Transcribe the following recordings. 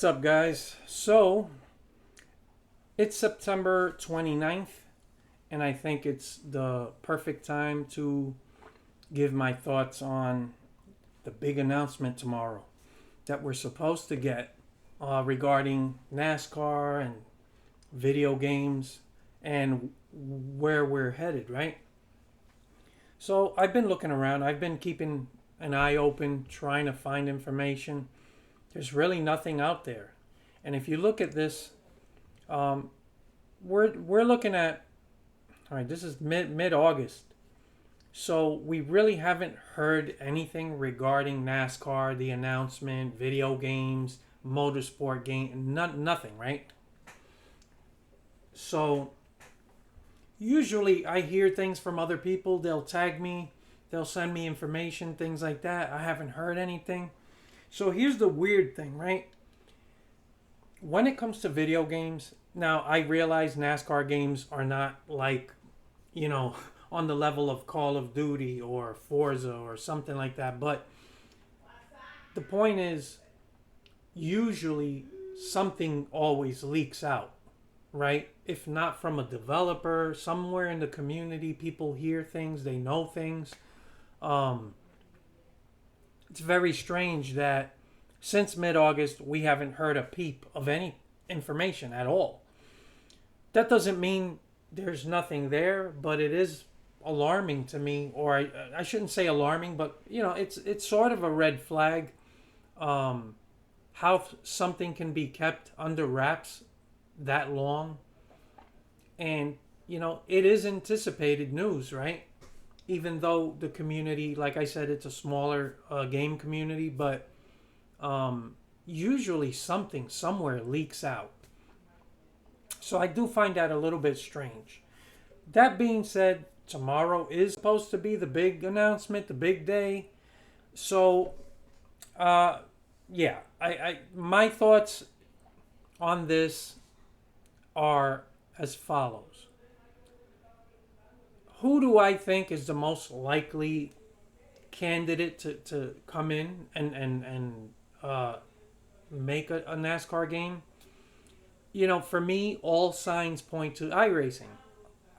What's up, guys? So, it's September 29th, and I think it's the perfect time to give my thoughts on the big announcement tomorrow that we're supposed to get regarding NASCAR and video games and where we're headed, right? So, I've been looking around, I've been keeping an eye open, trying to find information. There's really nothing out there. And if you look at this, um, we're looking at, all right, this is mid August. So we really haven't heard anything regarding NASCAR, the announcement, video games, motorsport game, nothing, right? So usually I hear things from other people. They'll tag me, they'll send me information, things like that. I haven't heard anything. So here's the weird thing, right? When it comes to video games, now I realize NASCAR games are not like, you know, on the level of Call of Duty or Forza or something like that. But the point is, usually something always leaks out, right? If not from a developer, somewhere in the community, people hear things, they know things. It's very strange that since mid-August, we haven't heard a peep of any information at all. That doesn't mean there's nothing there, but it is alarming to me, or I shouldn't say alarming, but you know, it's sort of a red flag. How something can be kept under wraps that long, and you know, it is anticipated news, right? Even though the community, like I said, it's a smaller game community, but usually something somewhere leaks out. So I do find that a little bit strange. That being said, tomorrow is supposed to be the big announcement, the big day. So, yeah, I my thoughts on this are as follows. Who do I think is the most likely candidate to come in and make a NASCAR game? You know, for me, all signs point to iRacing.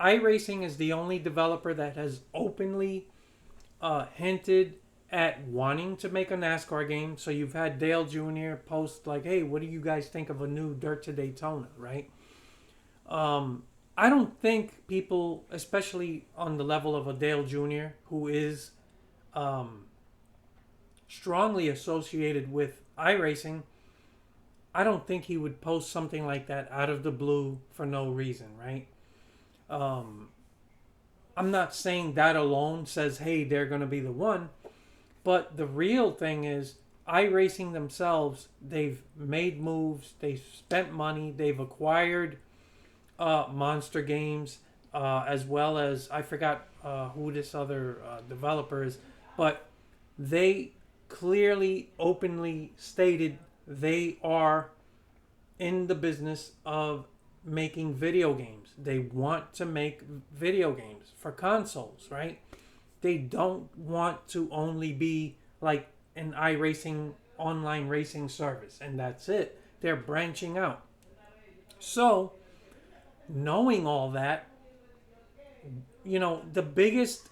iRacing is the only developer that has openly hinted at wanting to make a NASCAR game. So you've had Dale Jr. post like, "Hey, what do you guys think of a new Dirt to Daytona?" Right? I don't think people, especially on the level of a Dale Jr., who is strongly associated with iRacing, I don't think he would post something like that out of the blue for no reason, right? I'm not saying that alone says, hey, they're going to be the one. But the real thing is, iRacing themselves, they've made moves, they've spent money, they've acquired Monster Games, as well as, I forgot who this other developer is, but they clearly, openly stated they are in the business of making video games. They want to make video games for consoles, right? They don't want to only be like an iRacing online racing service and that's it. They're branching out. So, knowing all that, you know, the biggest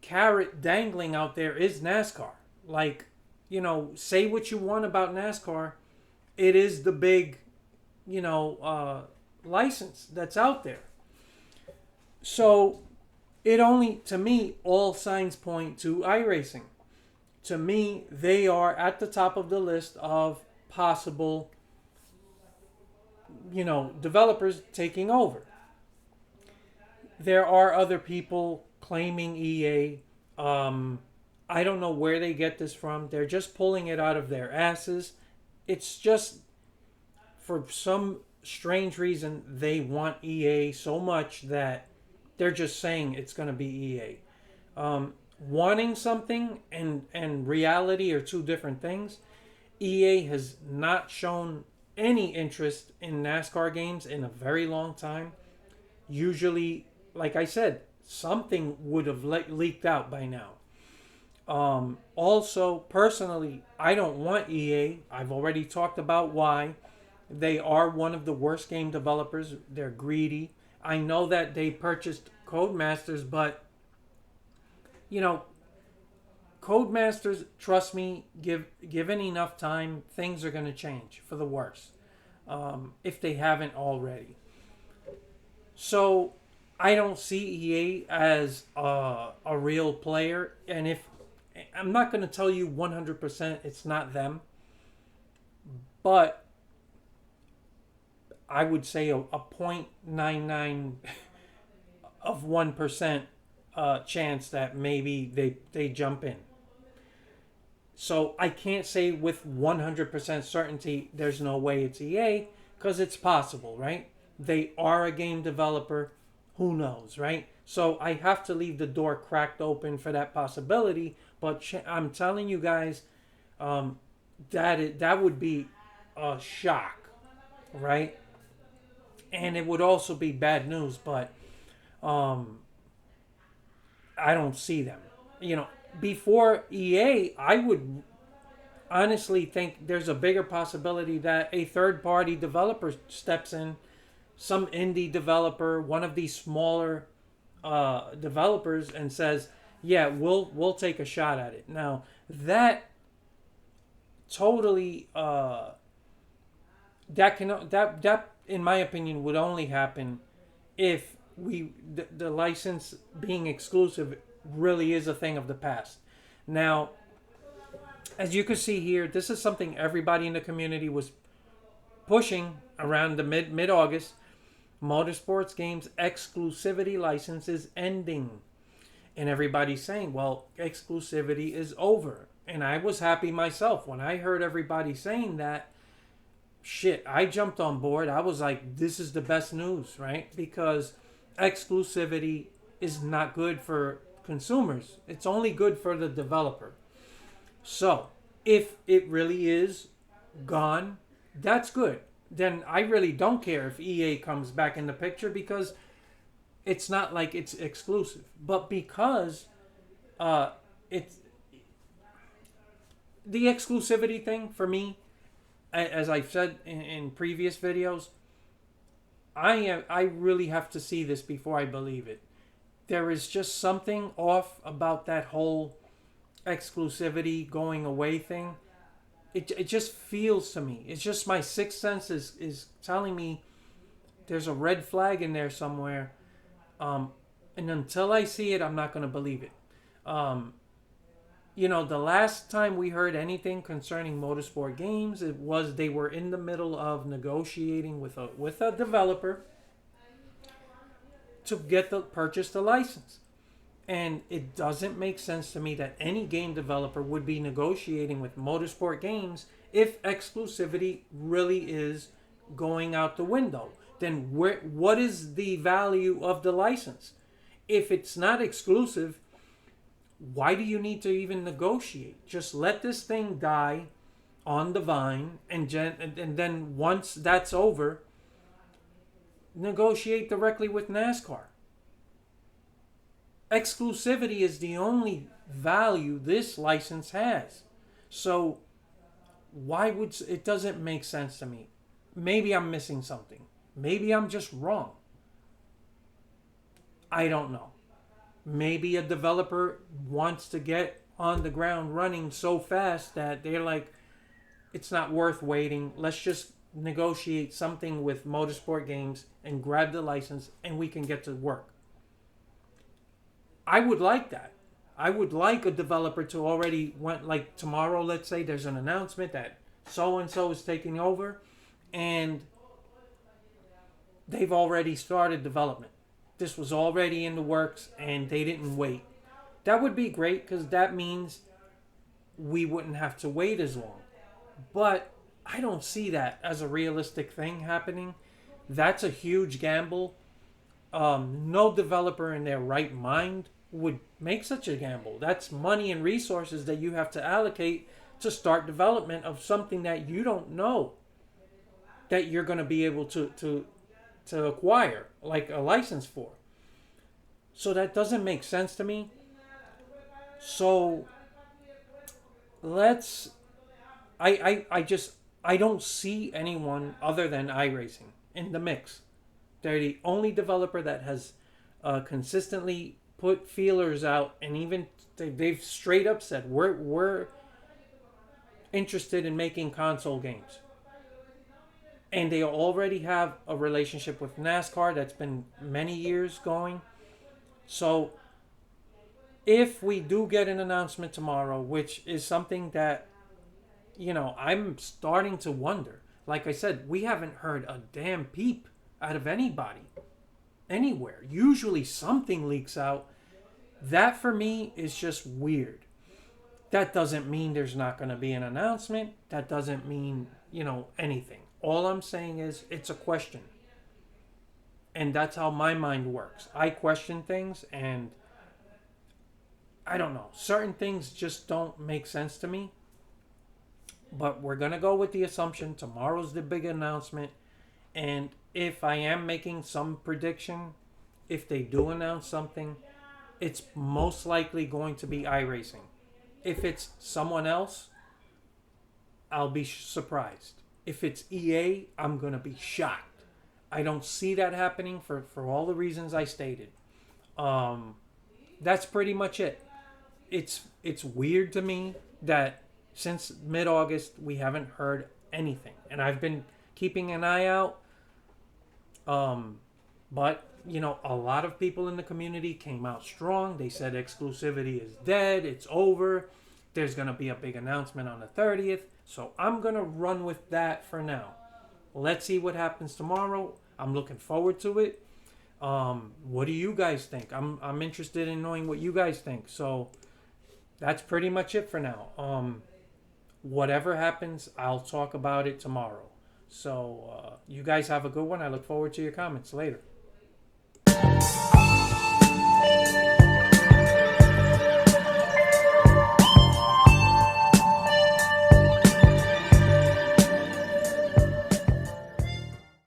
carrot dangling out there is NASCAR. Like, you know, say what you want about NASCAR, it is the big, you know, license that's out there. So it only, to me, all signs point to iRacing. To me, they are at the top of the list of possible, you know, developers taking over. There are other people claiming EA. I don't know where they get this from. They're just pulling it out of their asses. It's just, for some strange reason, they want EA so much that they're just saying it's going to be EA. Wanting something and reality are two different things. EA has not shown any interest in NASCAR games in a very long time. Usually, like I said, something would have leaked out by now. Also, personally, I don't want EA. I've already talked about why. They are one of the worst game developers. They're greedy. I know that they purchased Codemasters, but you know, Codemasters, trust me, given enough time, things are going to change for the worse, if they haven't already. So I don't see EA as a real player, and if I'm not going to tell you 100% it's not them, but I would say a 0.99 of 1% chance that maybe they jump in. So I can't say with 100% certainty there's no way it's EA, because it's possible, right? They are a game developer. Who knows, right? So I have to leave the door cracked open for that possibility. But I'm telling you guys, that would be a shock, right? And it would also be bad news, but um, I don't see them. You know, before EA, I would honestly think there's a bigger possibility that a third party developer steps in, some indie developer, one of these smaller developers, and says, "Yeah, we'll take a shot at it." Now that totally that in my opinion would only happen if the license being exclusive really is a thing of the past. Now, as you can see here, this is something everybody in the community was pushing around the mid August. Motorsports games exclusivity license is ending, and everybody's saying, "Well, exclusivity is over." And I was happy myself when I heard everybody saying that. Shit, I jumped on board. I was like, "This is the best news," right? Because exclusivity is not good for consumers. It's only good for the developer. So, if it really is gone, that's good. Then I really don't care if EA comes back in the picture, because it's not like it's exclusive. But because it's the exclusivity thing for me, as I've said in previous videos, I really have to see this before I believe it. There is just something off about that whole exclusivity going away thing. It just feels to me. It's just my sixth sense is telling me there's a red flag in there somewhere. And until I see it, I'm not going to believe it. The last time we heard anything concerning motorsport games, it was they were in the middle of negotiating with a developer to purchase the license. And it doesn't make sense to me that any game developer would be negotiating with motorsport games if exclusivity really is going out the window. Then what is the value of the license? If it's not exclusive, why do you need to even negotiate? Just let this thing die on the vine, and then once that's over, negotiate directly with NASCAR. Exclusivity is the only value this license has. So why would it doesn't make sense to me. Maybe I'm missing something. Maybe I'm just wrong. I don't know. Maybe a developer wants to get on the ground running so fast that they're like, it's not worth waiting. Let's just negotiate something with motorsport games and grab the license, and we can get to work. I would like that. I would like a developer to already went, like tomorrow, let's say there's an announcement that so and so is taking over, and they've already started development. This was already in the works and they didn't wait. That would be great, because that means we wouldn't have to wait as long. But I don't see that as a realistic thing happening. That's a huge gamble. No developer in their right mind would make such a gamble. That's money and resources that you have to allocate to start development of something that you don't know that you're going to be able to acquire, like a license for. So that doesn't make sense to me. So let's. I just I don't see anyone other than iRacing in the mix. They're the only developer that has consistently put feelers out, and even they've straight up said we're interested in making console games, and they already have a relationship with NASCAR that's been many years going. So if we do get an announcement tomorrow, which is something that I'm starting to wonder. Like I said, we haven't heard a damn peep out of anybody anywhere. Usually something leaks out. That for me is just weird. That doesn't mean there's not going to be an announcement. That doesn't mean, anything. All I'm saying is it's a question. And that's how my mind works. I question things, and I don't know. Certain things just don't make sense to me. But we're going to go with the assumption tomorrow's the big announcement. And if I am making some prediction, if they do announce something, it's most likely going to be iRacing. If it's someone else, I'll be surprised. If it's EA, I'm going to be shocked. I don't see that happening for all the reasons I stated. That's pretty much it. It's weird to me that since mid-August we haven't heard anything, and I've been keeping an eye out. But a lot of people in the community came out strong. They said exclusivity is dead. It's over. There's gonna be a big announcement on the 30th. So I'm gonna run with that for now. Let's see what happens tomorrow. I'm looking forward to it. What do you guys think? I'm interested in knowing what you guys think. So that's pretty much it for now. Whatever happens, I'll talk about it tomorrow. So you guys have a good one. I look forward to your comments later.